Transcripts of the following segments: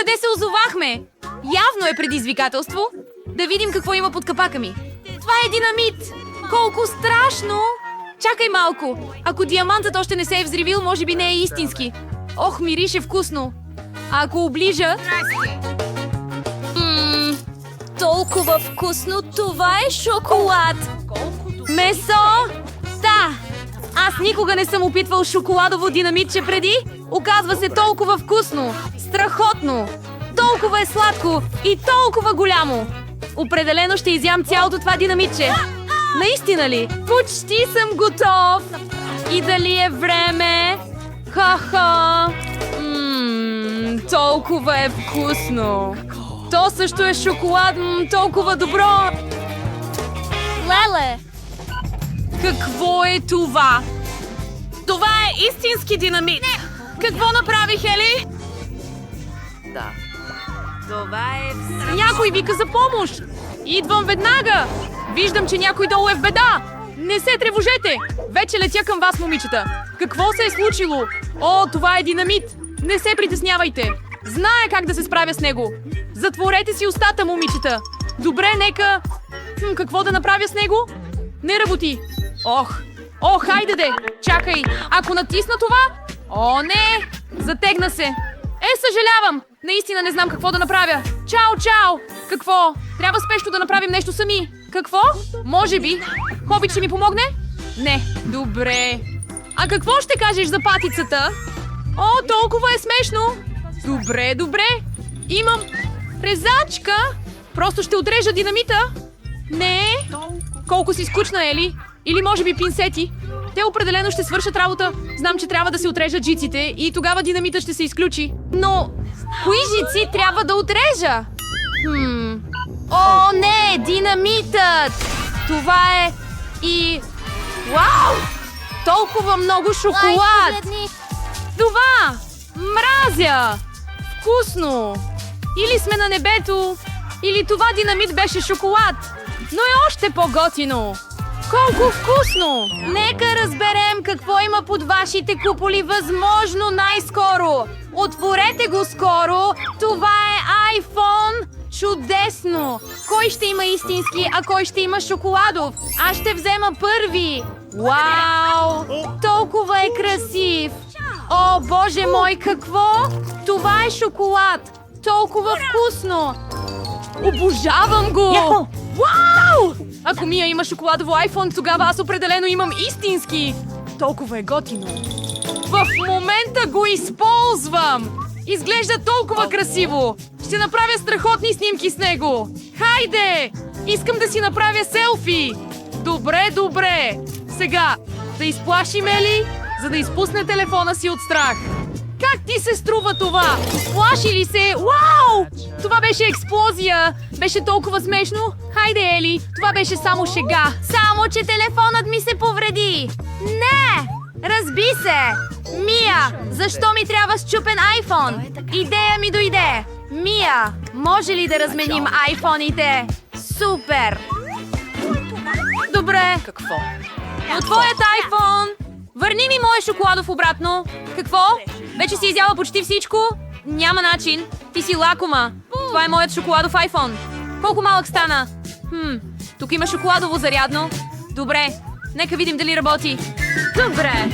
Къде се озовахме? Явно е предизвикателство. Да видим какво има под капака ми. Това е динамит! Колко страшно! Чакай малко. Ако диамантът още не се е взривил, може би не е истински. Ох, мирише вкусно. А ако оближа... Толкова вкусно! Това е шоколад! Месо! Да! Аз никога не съм опитвал шоколадово динамитче преди. Оказва се толкова вкусно! Страхотно! Толкова е сладко и толкова голямо! Определено ще изям цялото това динамитче! Наистина ли? Почти съм готов! И дали е време? Ха-ха! Толкова е вкусно! То също е шоколад, толкова добро! Леле! Какво е това? Това е истински динамит! Какво направих, Ели? Да. Това е... Някой вика за помощ! Идвам веднага! Виждам, че някой долу е в беда! Не се тревожете! Вече летя към вас, момичета! Какво се е случило? О, това е динамит! Не се притеснявайте! Зная как да се справя с него! Затворете си устата, момичета! Добре, нека... какво да направя с него? Не работи! Ох, хайде де! Чакай! Ако натисна това... О, не! Затегна се! Съжалявам! Наистина не знам какво да направя! Чао! Какво? Трябва спешно да направим нещо сами! Какво? Може би. Хобит ще ми помогне? Не. Добре. А какво ще кажеш за патицата? О, толкова е смешно! Добре. Имам резачка! Просто ще отрежа динамита! Не! Колко си скучна, Ели! Или може би пинсети? Те определено ще свършат работа. Знам, че трябва да се отрежат жиците и тогава динамита ще се изключи. Но кои жици трябва да отрежа? О, не! Динамитът! Това е... И... Вау! Толкова много шоколад! Това! Мразя! Вкусно! Или сме на небето, или това динамит беше шоколад. Но е още по-готино! Колко вкусно! Нека разберем какво има под вашите куполи възможно най-скоро. Отворете го скоро! Това е iPhone! Чудесно! Кой ще има истински, а кой ще има шоколадов? Аз ще взема първи! Вау! Толкова е красив! О, боже мой, какво? Това е шоколад! Толкова вкусно! Обожавам го! Вау! Ако Мия има шоколадово iPhone, тогава аз определено имам истински! Толкова е готино! В момента го използвам! Изглежда толкова красиво! Ще направя страхотни снимки с него! Хайде! Искам да си направя селфи! Добре! Сега, да изплашим Ели, за да изпусне телефона си от страх. Как ти се струва това? Плаши ли се? Вау! Това беше експлозия! Беше толкова смешно! Хайде, Ели! Това беше само шега! Само, че телефонът ми се повреди! Не! Разби се! Мия! Защо ми трябва счупен iPhone? Идея ми дойде! Мия! Може ли да разменим айфоните? Супер! Добре! Какво? Но твоят iPhone! Върни ми моя шоколадов обратно! Какво? Вече си изяла почти всичко? Няма начин! Ти си лакома! Това е моят шоколадов iPhone! Колко малък стана? Тук има шоколадово зарядно. Добре, нека видим дали работи. Добре!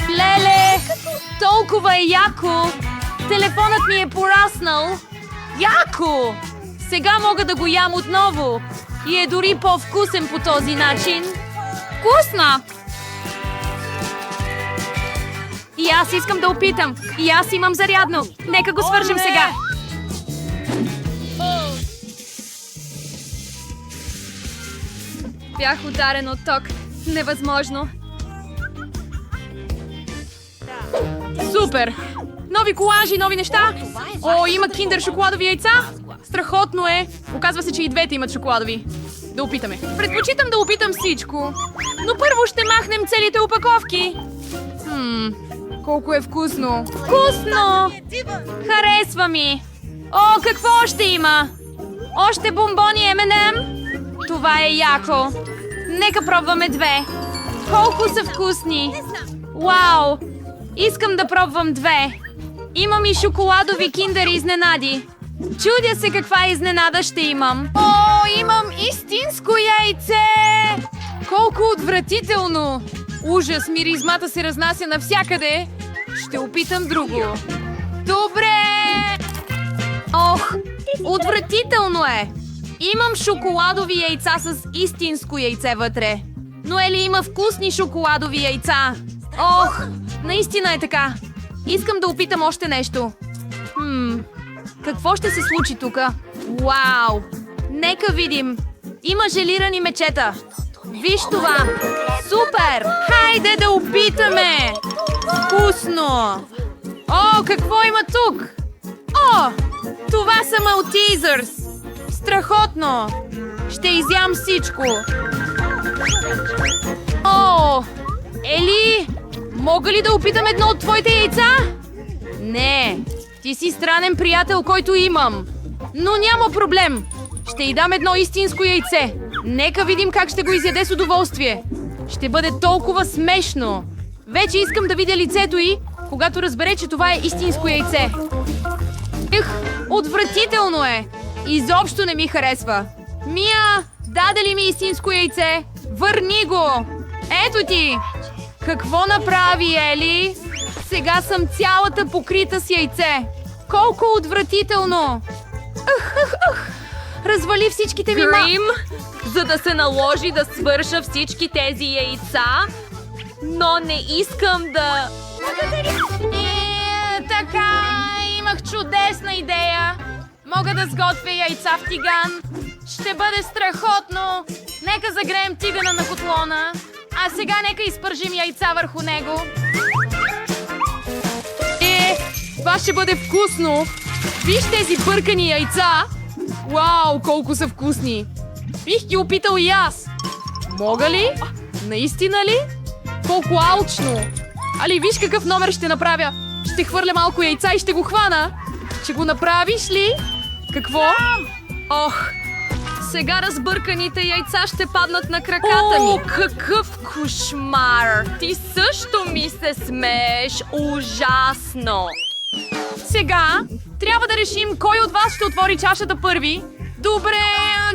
Леле! Толкова е яко! Телефонът ми е пораснал! Яко! Сега мога да го ям отново! И е дори по-вкусен по този начин! Вкусна! И аз искам да опитам! И аз имам зарядно! Нека го свършим сега! Бях ударен от ток. Невъзможно! Супер! Нови колажи, нови неща! О, има киндер шоколадови яйца! Страхотно е! Оказва се, че и двете имат шоколадови. Да опитаме. Предпочитам да опитам всичко. Но първо ще махнем целите опаковки. Колко е вкусно! Вкусно! Харесва ми! О, какво още има? Още бомбони M&M? Това е яко! Нека пробваме две. Колко са вкусни! Вау! Искам да пробвам две. Имам и шоколадови киндер изненади. Чудя се каква изненада ще имам. О, имам истинско яйце! Колко отвратително! Ужас, миризмата се разнася навсякъде. Ще опитам друго. Добре! Ох, отвратително е! Имам шоколадови яйца с истинско яйце вътре. Но Ели има вкусни шоколадови яйца. Ох, наистина е така. Искам да опитам още нещо. Какво ще се случи тук? Вау! Нека видим. Има желирани мечета. Виж това! Супер! Хайде да опитаме! Вкусно! О, какво има тук? О! Това са Малтизърс! Страхотно! Ще изям всичко! О! Ели! Мога ли да опитам едно от твоите яйца? Не! Ти си странен приятел, който имам. Но няма проблем. Ще й дам едно истинско яйце. Нека видим как ще го изяде с удоволствие. Ще бъде толкова смешно. Вече искам да видя лицето й, когато разбере, че това е истинско яйце. Ех, отвратително е. Изобщо не ми харесва. Мия, даде ли ми истинско яйце? Върни го! Ето ти! Какво направи, Ели? Сега съм цялата покрита с яйце. Колко отвратително! Развали всичките ми Грим, за да се наложи да свърша всички тези яйца, но не искам да... Така, имах чудесна идея. Мога да сготвя яйца в тиган. Ще бъде страхотно. Нека загреем тигана на котлона. А сега нека изпържим яйца върху него. Това ще бъде вкусно. Виж тези бъркани яйца. Вау, колко са вкусни. Бих ги опитал и аз. Мога ли? Наистина ли? Колко алчно. Али, виж какъв номер ще направя. Ще хвърля малко яйца и ще го хвана. Ще го направиш ли? Какво? Ох, сега разбърканите яйца ще паднат на краката ми. О, какъв кошмар! Ти също ми се смееш. Ужасно! Сега трябва да решим кой от вас ще отвори чашата първи. Добре,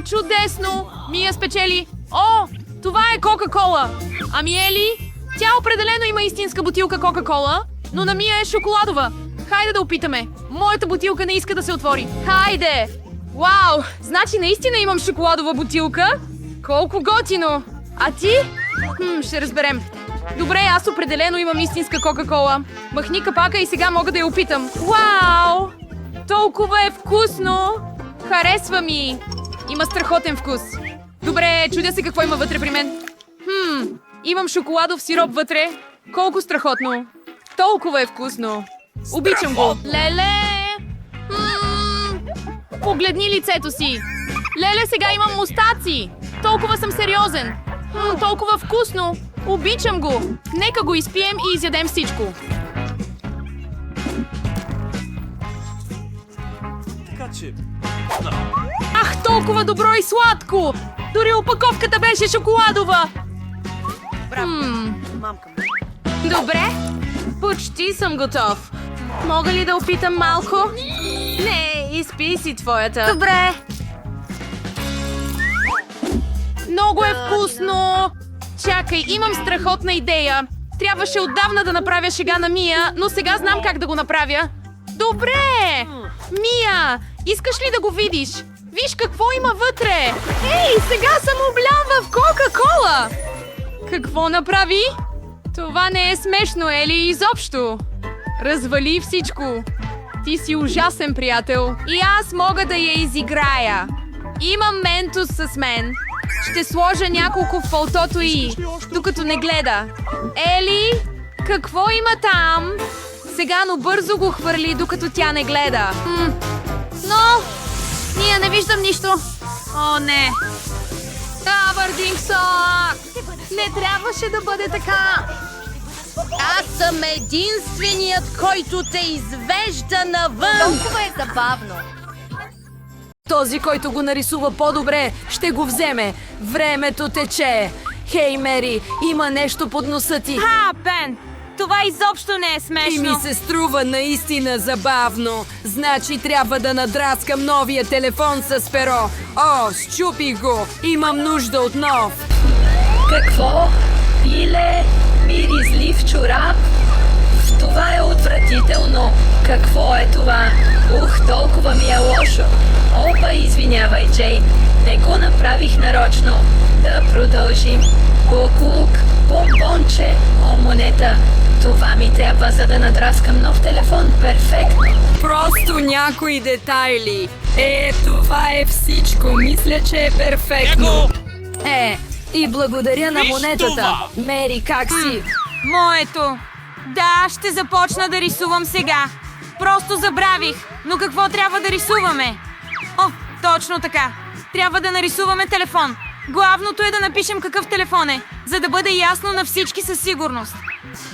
чудесно. Мия спечели. О, това е Кока-Кола. Ами Ели, тя определено има истинска бутилка Кока-Кола, но на Мия е шоколадова. Хайде да опитаме. Моята бутилка не иска да се отвори. Хайде! Вау, значи наистина имам шоколадова бутилка. Колко готино. А ти? Ще разберем. Добре, аз определено имам истинска Кока-Кола. Махни капака и сега мога да я опитам. Вау! Толкова е вкусно! Харесва ми! Има страхотен вкус. Добре, чудя се какво има вътре при мен. Имам шоколадов сироп вътре. Колко страхотно! Толкова е вкусно! Обичам го! Леле! Погледни лицето си! Леле, сега имам мустаци! Толкова съм сериозен! Толкова вкусно! Обичам го! Нека го изпием и изядем всичко. Ах, толкова добро и сладко! Дори опаковката беше шоколадова! Добре, почти съм готов. Мога ли да опитам малко? Не, изпий си твоята. Добре. Много е вкусно! Чакай, имам страхотна идея. Трябваше отдавна да направя шега на Мия, но сега знам как да го направя. Добре! Мия, искаш ли да го видиш? Виж какво има вътре! Ей, сега съм облян в Кока-Кола! Какво направи? Това не е смешно, Ели, изобщо. Развали всичко. Ти си ужасен приятел. И аз мога да я изиграя. Имам ментос с мен. Ще сложа няколко в палтото й, докато не гледа. Ели, какво има там? Сега, но бързо го хвърли, докато тя не гледа. Но, ние не виждам нищо. О, не. Абърдингсок! Не трябваше да бъде така. Аз съм единственият, който те извежда навън. Толкова е забавно. Този, който го нарисува по-добре, ще го вземе. Времето тече. Хей, Мери, има нещо под носа ти. Бен! Това изобщо не е смешно. И ми се струва наистина забавно. Значи трябва да надраскам новия телефон с перо. О, счупих го. Имам нужда от нов. Какво? Пиле? Миризлив чорап? Това е отвратително. Какво е това? Ух, толкова ми е лошо. Опа, извинявай, Джейн. Не го направих нарочно. Да продължим. Буклук, бомбонче, о, монета. Това ми трябва, за да надраскам нов телефон. Перфектно. Просто някои детайли. Това е всичко. Мисля, че е перфектно. И благодаря на монетата. Мери, как си? Моето. Да, ще започна да рисувам сега. Просто забравих. Но какво трябва да рисуваме? О, точно така. Трябва да нарисуваме телефон. Главното е да напишем какъв телефон е, за да бъде ясно на всички със сигурност.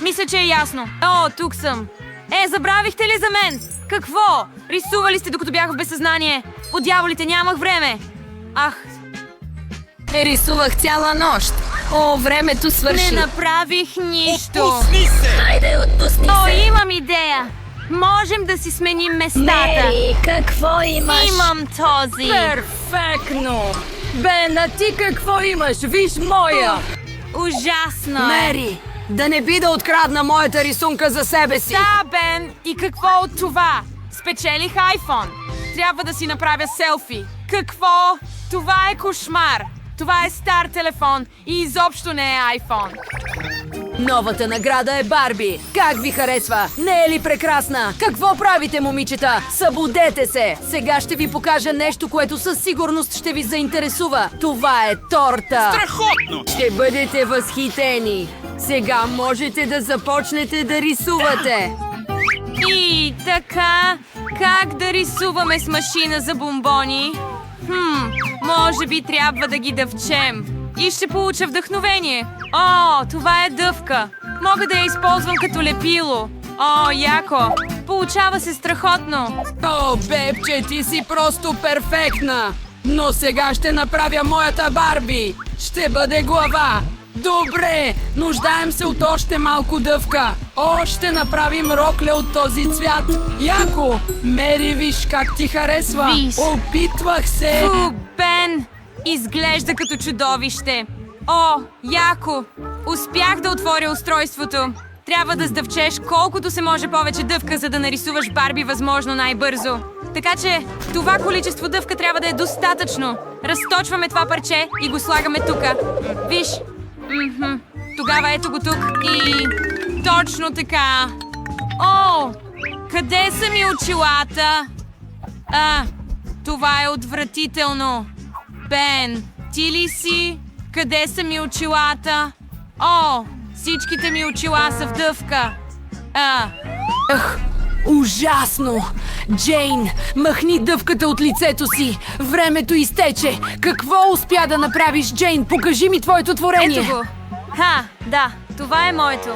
Мисля, че е ясно. О, тук съм. Забравихте ли за мен? Какво? Рисували сте докато бях в безсъзнание. По дяволите, нямах време. Ах, Рисувах цяла нощ. О, времето свърши. не направих нищо. Хайде, отпусни О, се. имам идея. Можем да си сменим местата. Мери, какво имаш? Имам този. Перфектно! Бен, а ти какво имаш? Виж моя! Ужасно е. Мери, да не би да открадна моята рисунка за себе си. Да, Бен, и какво от това? Спечелих iPhone. Трябва да си направя селфи. Какво? Това е кошмар. Това е стар телефон и изобщо не е iPhone. Новата награда е Барби. Как ви харесва? Не е ли прекрасна? Какво правите, момичета? Събудете се! Сега ще ви покажа нещо, което със сигурност ще ви заинтересува. Това е торта. Страхотно! Ще бъдете възхитени. Сега можете да започнете да рисувате. И така, как да рисуваме с машина за бомбони? Може би трябва да ги дъвчем. И ще получа вдъхновение. О, това е дъвка. Мога да я използвам като лепило. О, яко. Получава се страхотно. О, бебче, ти си просто перфектна. Но сега ще направя моята Барби. Ще бъде глава. Добре, нуждаем се от още малко дъвка. О, ще направим рокле от този цвят. Яко! Мери, виж как ти харесва. Виж. Опитвах се. Фу, Бен, изглежда като чудовище. О, яко! Успях да отворя устройството. Трябва да сдъвчеш колкото се може повече дъвка, за да нарисуваш Барби възможно най-бързо. Така че това количество дъвка трябва да е достатъчно. Разточваме това парче и го слагаме тука. Виж. Тогава ето го тук и... Точно така. О, къде са ми очилата? Това е отвратително. Бен, ти ли си? Къде са ми очилата? О, всичките ми очила са в дъвка. Ужасно! Джейн, махни дъвката от лицето си. Времето изтече. Какво успя да направиш, Джейн? Покажи ми твоето творение. Ето го. Да, това е моето.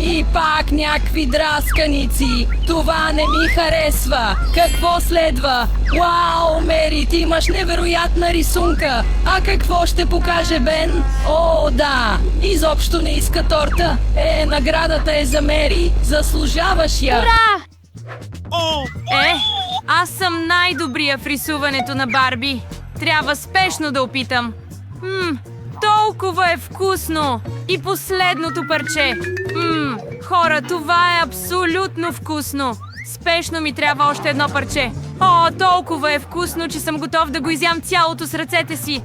И пак някакви драсканици. Това не ми харесва. Какво следва? Вау, Мери, ти имаш невероятна рисунка. А какво ще покаже Бен? О, да. Изобщо не иска торта. Наградата е за Мери. Заслужаваш я. Ура! О, Аз съм най-добрия в рисуването на Барби. Трябва спешно да опитам. Толкова е вкусно! И последното парче. Хора, това е абсолютно вкусно. Спешно ми трябва още едно парче. О, толкова е вкусно, че съм готов да го изям цялото с ръцете си.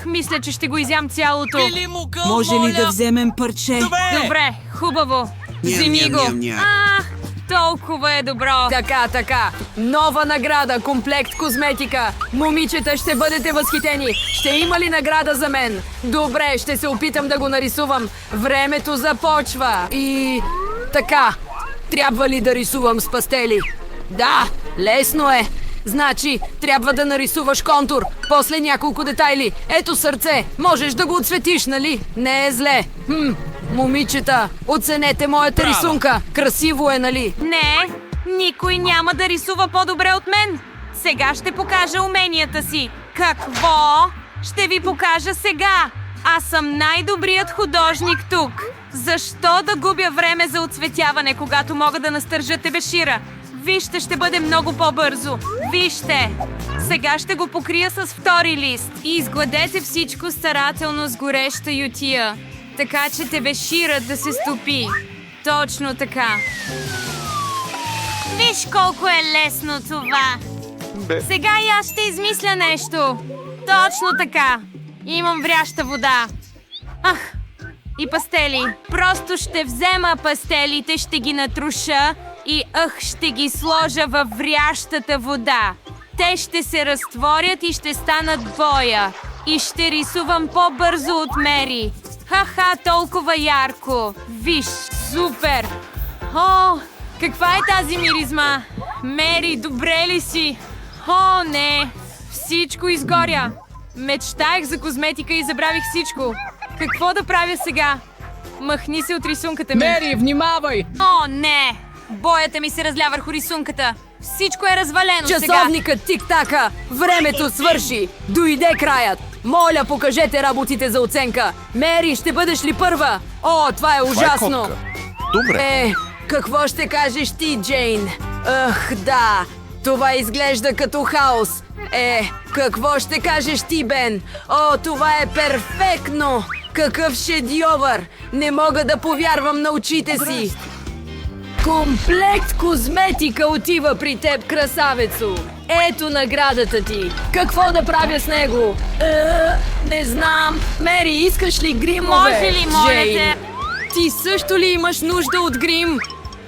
Мисля, че ще го изям цялото. били мугъл, Може ли да вземем парче? Добре, хубаво. Вземи го. Толкова е добро. Така. Нова награда, комплект козметика. Момичета, ще бъдете възхитени. Ще има ли награда за мен? Добре, ще се опитам да го нарисувам. Времето започва. И... така. Трябва ли да рисувам с пастели? Да, лесно е. Значи, трябва да нарисуваш контур. После няколко детайли. Ето сърце. Можеш да го отсветиш, нали? Не е зле. Момичета, оценете моята рисунка. Красиво е, нали? Не, никой няма да рисува по-добре от мен. Сега ще покажа уменията си. Какво? Ще ви покажа сега. Аз съм най-добрият художник тук. Защо да губя време за оцветяване, когато мога да настържа тебешира? Вижте, ще бъде много по-бързо. Вижте! Сега ще го покрия с втори лист. И изгладете всичко старателно с гореща ютия, така че тебеширът да се стопи. Точно така. Виж колко е лесно това. Сега и аз ще измисля нещо. Точно така. Имам вряща вода. Ах, и пастели. Просто ще взема пастелите, ще ги натруша и ще ги сложа във врящата вода. Те ще се разтворят и ще станат боя. И ще рисувам по-бързо от Мери. Ха-ха, толкова ярко. Виж, супер. О, каква е тази миризма? Мери, добре ли си? О, не. Всичко изгоря. Мечтаех за козметика и забравих всичко. Какво да правя сега? Махни се от рисунката ми. Мери, внимавай! О, не! Боята ми се разля върху рисунката. Всичко е развалено сега. Часовникът тик-така! Времето свърши! Дойде краят! Моля, покажете работите за оценка! Мери, ще бъдеш ли първа? О, това е ужасно! Добре. Какво ще кажеш ти, Джейн? Да, това изглежда като хаос. Какво ще кажеш ти, Бен? О, това е перфектно! Какъв шедьовър! Не мога да повярвам на очите си! Комплект козметика отива при теб, красавецо! Ето наградата ти! Какво да правя с него? Не знам! Мери, искаш ли гримове? Може ли, моля те? Джейн? Ти също ли имаш нужда от грим?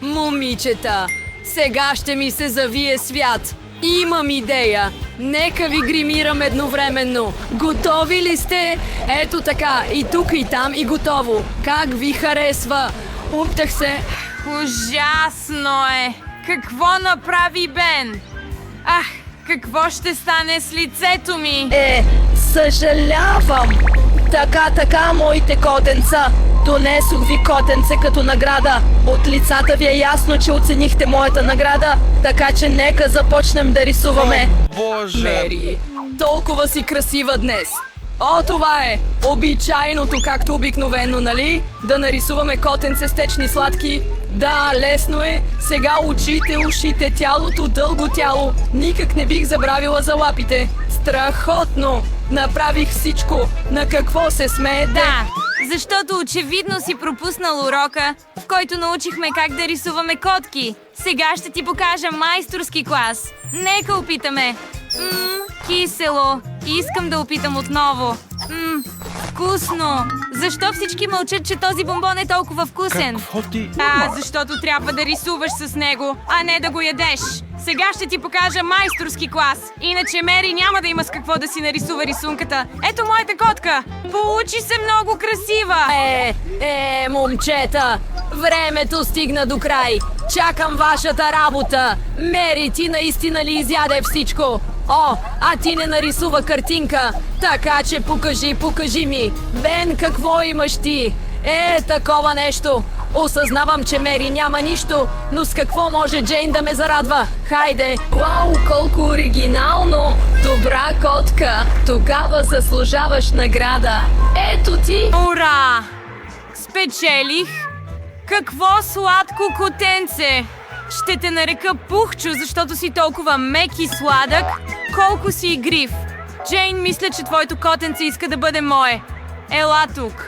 Момичета, сега ще ми се завие свят. Имам идея. Нека ви гримирам едновременно. Готови ли сте? Ето така, и тук и там и готово. Как ви харесва? Уптах се. Ужасно е! Какво направи Бен? Ах, какво ще стане с лицето ми? Съжалявам. Така, моите котенца. Донесох ви котенце като награда. От лицата ви е ясно, че оценихте моята награда, така че нека започнем да рисуваме. Боже! Мери, толкова си красива днес. О, това е обичайното, както обикновено, нали? Да нарисуваме котенце с течни сладки. Да, лесно е. Сега очите, ушите, тялото, дълго тяло. Никак не бих забравила за лапите. Страхотно! Направих всичко. На какво се смеете? Да, защото очевидно си пропуснал урока, в който научихме как да рисуваме котки. Сега ще ти покажа майсторски клас. Нека опитаме. Кисело. Искам да опитам отново. Вкусно. Защо всички мълчат, че този бомбон е толкова вкусен? Какво ти? Защото трябва да рисуваш с него, а не да го ядеш. Сега ще ти покажа майсторски клас. Иначе Мери няма да има с какво да си нарисува рисунката. Ето моята котка. Получи се много красива. Момчета, времето стигна до край. Чакам вашата работа. Мери, ти наистина ли изяде всичко? О, а ти не нарисува картинка. Така че покажи ми. Бен, какво имаш ти? Такова нещо. Осъзнавам, че Мери няма нищо, но с какво може Джейн да ме зарадва? Хайде! Вау, колко оригинално! Добра котка! Тогава заслужаваш награда. Ето ти! Ура! Спечелих! Какво сладко котенце! Ще те нарека Пухчо, защото си толкова мек и сладък, колко си игрив. Джейн, мисля, че твоето котенце иска да бъде мое. Ела тук.